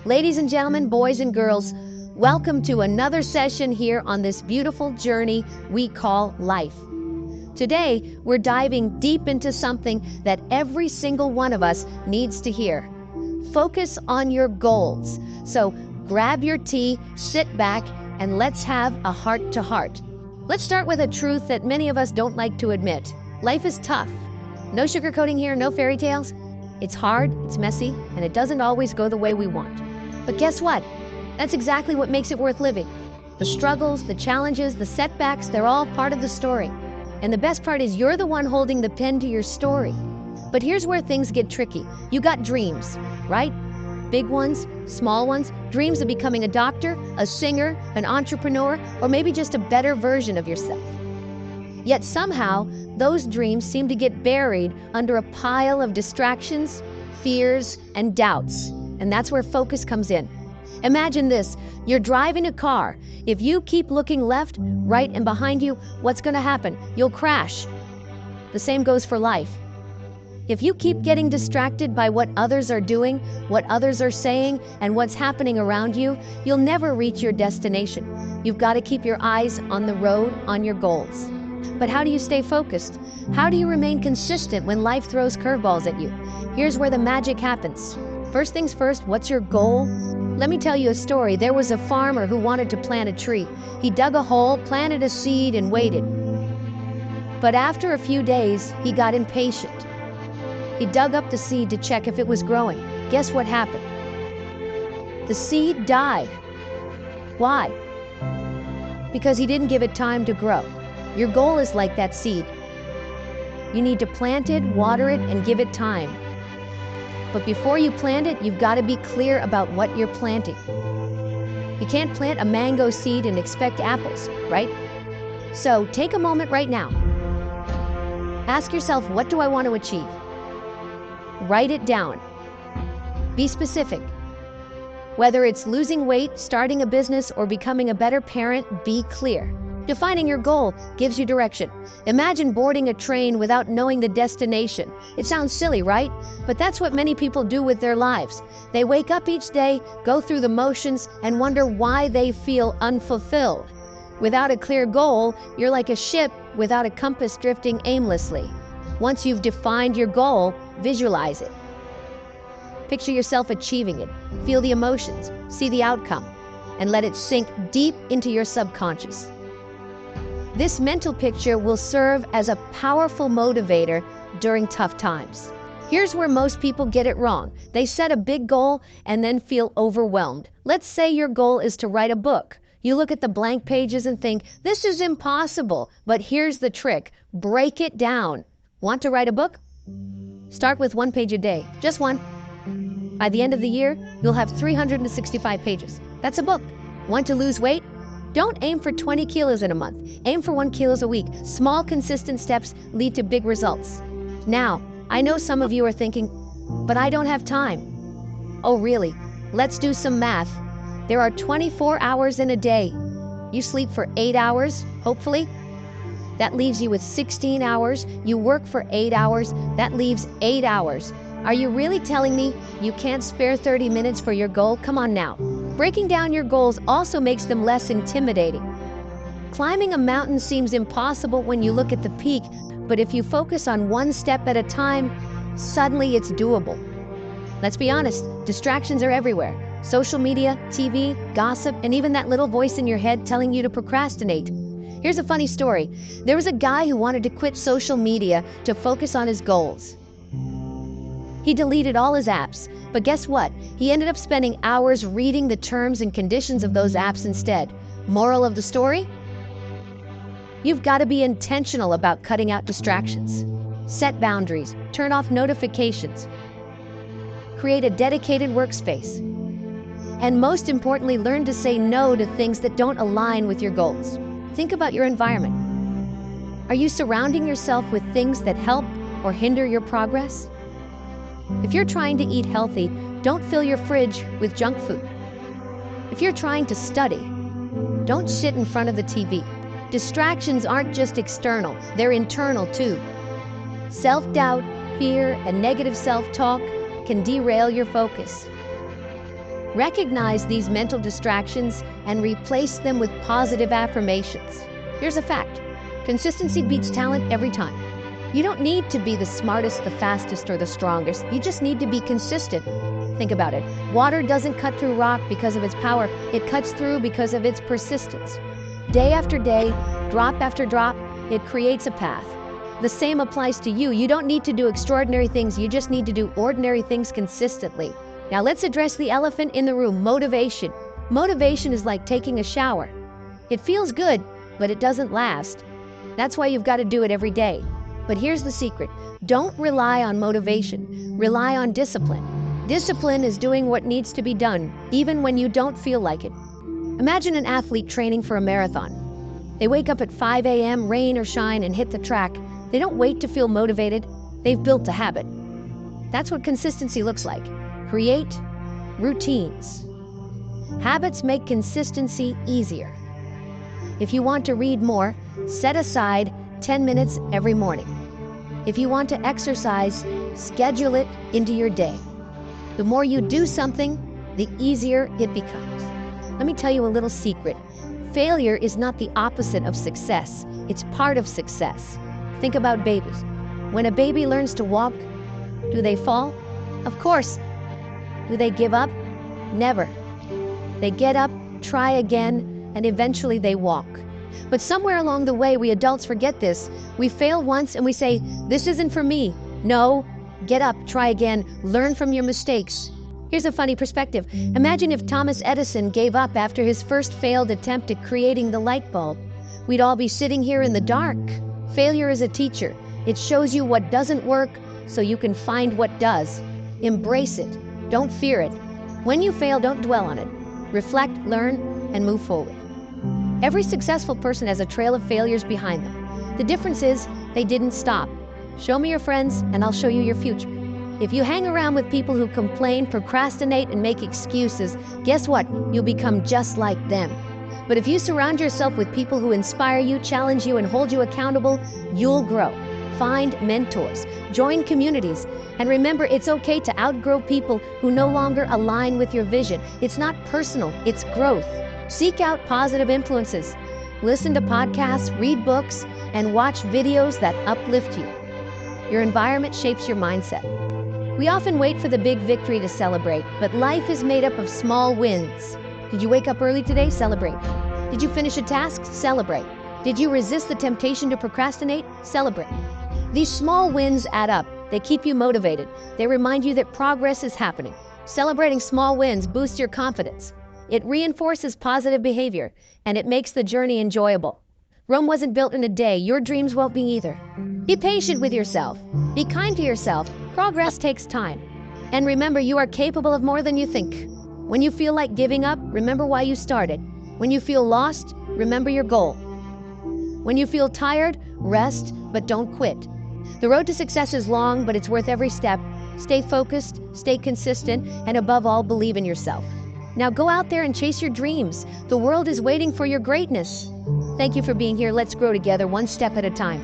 Ladies and gentlemen, boys and girls, welcome to another session here on this beautiful journey we call life. Today, we're diving deep into something that every single one of us needs to hear. Focus on your goals. So grab your tea, sit back, and let's have a heart-to-heart. Let's start with a truth that many of us don't like to admit. Life is tough. No sugarcoating here, no fairy tales. It's hard, it's messy, and it doesn't always go the way we want. But guess what? That's exactly what makes it worth living. The struggles, the challenges, the setbacks, they're all part of the story. And the best part is you're the one holding the pen to your story. But here's where things get tricky. You got dreams, right? Big ones, small ones, dreams of becoming a doctor, a singer, an entrepreneur, or maybe just a better version of yourself. Yet somehow, those dreams seem to get buried under a pile of distractions, fears, and doubts. And that's where focus comes in. Imagine this, you're driving a car. If you keep looking left, right, and behind you, what's going to happen? You'll crash. The same goes for life. If you keep getting distracted by what others are doing, what others are saying, and what's happening around you, you'll never reach your destination. You've got to keep your eyes on the road, on your goals. But how do you stay focused? How do you remain consistent when life throws curveballs at you? Here's where the magic happens. First things first, what's your goal? Let me tell you a story. There was a farmer who wanted to plant a tree. He dug a hole, planted a seed, and waited. But after a few days, he got impatient. He dug up the seed to check if it was growing. Guess what happened? The seed died. Why? Because he didn't give it time to grow. Your goal is like that seed. You need to plant it, water it, and give it time. But before you plant it, you've got to be clear about what you're planting. You can't plant a mango seed and expect apples, right? So take a moment right now. Ask yourself, what do I want to achieve? Write it down. Be specific. Whether it's losing weight, starting a business, or becoming a better parent, be clear. Defining your goal gives you direction. Imagine boarding a train without knowing the destination. It sounds silly, right? But that's what many people do with their lives. They wake up each day, go through the motions, and wonder why they feel unfulfilled. Without a clear goal, you're like a ship without a compass drifting aimlessly. Once you've defined your goal, visualize it. Picture yourself achieving it. Feel the emotions, see the outcome, and let it sink deep into your subconscious. This mental picture will serve as a powerful motivator during tough times. Here's where most people get it wrong. They set a big goal and then feel overwhelmed. Let's say your goal is to write a book. You look at the blank pages and think, this is impossible. But here's the trick. Break it down. Want to write a book? Start with 1 page a day. Just one. By the end of the year, you'll have 365 pages. That's a book. Want to lose weight? Don't aim for 20 kilos in a month. Aim for 1 kilo a week. Small, consistent steps lead to big results. Now, I know some of you are thinking, but I don't have time. Oh, really? Let's do some math. There are 24 hours in a day. You sleep for 8 hours, hopefully. That leaves you with 16 hours. You work for 8 hours. That leaves 8 hours. Are you really telling me you can't spare 30 minutes for your goal? Come on now. Breaking down your goals also makes them less intimidating. Climbing a mountain seems impossible when you look at the peak, but if you focus on one step at a time, suddenly it's doable. Let's be honest, distractions are everywhere. Social media, TV, gossip, and even that little voice in your head telling you to procrastinate. Here's a funny story. There was a guy who wanted to quit social media to focus on his goals. He deleted all his apps, but guess what? He ended up spending hours reading the terms and conditions of those apps instead. Moral of the story? You've got to be intentional about cutting out distractions. Set boundaries, turn off notifications, create a dedicated workspace, and most importantly, learn to say no to things that don't align with your goals. Think about your environment. Are you surrounding yourself with things that help or hinder your progress? If you're trying to eat healthy, don't fill your fridge with junk food. If you're trying to study, don't sit in front of the TV. Distractions aren't just external, they're internal too. Self-doubt, fear, and negative self-talk can derail your focus. Recognize these mental distractions and replace them with positive affirmations. Here's a fact: consistency beats talent every time. You don't need to be the smartest, the fastest, or the strongest. You just need to be consistent. Think about it. Water doesn't cut through rock because of its power. It cuts through because of its persistence. Day after day, drop after drop, it creates a path. The same applies to you. You don't need to do extraordinary things. You just need to do ordinary things consistently. Now let's address the elephant in the room: motivation. Motivation is like taking a shower. It feels good, but it doesn't last. That's why you've got to do it every day. But here's the secret: don't rely on motivation, rely on discipline. Discipline is doing what needs to be done, even when you don't feel like it. Imagine an athlete training for a marathon. They wake up at 5 a.m., rain or shine, and hit the track. They don't wait to feel motivated. They've built a habit. That's what consistency looks like. Create routines. Habits make consistency easier. If you want to read more, set aside 10 minutes every morning. If you want to exercise, schedule it into your day. The more you do something, the easier it becomes. Let me tell you a little secret. Failure is not the opposite of success. It's part of success. Think about babies. When a baby learns to walk, do they fall? Of course. Do they give up? Never. They get up, try again, and eventually they walk. But somewhere along the way, we adults forget this. We fail once and we say, "This isn't for me." No, get up, try again, learn from your mistakes. Here's a funny perspective. Imagine if Thomas Edison gave up after his first failed attempt at creating the light bulb. We'd all be sitting here in the dark. Failure is a teacher. It shows you what doesn't work so you can find what does. Embrace it. Don't fear it. When you fail, don't dwell on it. Reflect, learn, and move forward. Every successful person has a trail of failures behind them. The difference is they didn't stop. Show me your friends, and I'll show you your future. If you hang around with people who complain, procrastinate, and make excuses, guess what? You'll become just like them. But if you surround yourself with people who inspire you, challenge you, and hold you accountable, you'll grow. Find mentors, join communities, and remember, it's okay to outgrow people who no longer align with your vision. It's not personal, it's growth. Seek out positive influences. Listen to podcasts, read books, and watch videos that uplift you. Your environment shapes your mindset. We often wait for the big victory to celebrate, but life is made up of small wins. Did you wake up early today? Celebrate. Did you finish a task? Celebrate. Did you resist the temptation to procrastinate? Celebrate. These small wins add up. They keep you motivated. They remind you that progress is happening. Celebrating small wins boosts your confidence. It reinforces positive behavior, and it makes the journey enjoyable. Rome wasn't built in a day. Your dreams won't be either. Be patient with yourself. Be kind to yourself. Progress takes time. And remember, you are capable of more than you think. When you feel like giving up, remember why you started. When you feel lost, remember your goal. When you feel tired, rest, but don't quit. The road to success is long, but it's worth every step. Stay focused, stay consistent, and above all, believe in yourself. Now go out there and chase your dreams. The world is waiting for your greatness. Thank you for being here. Let's grow together, one step at a time.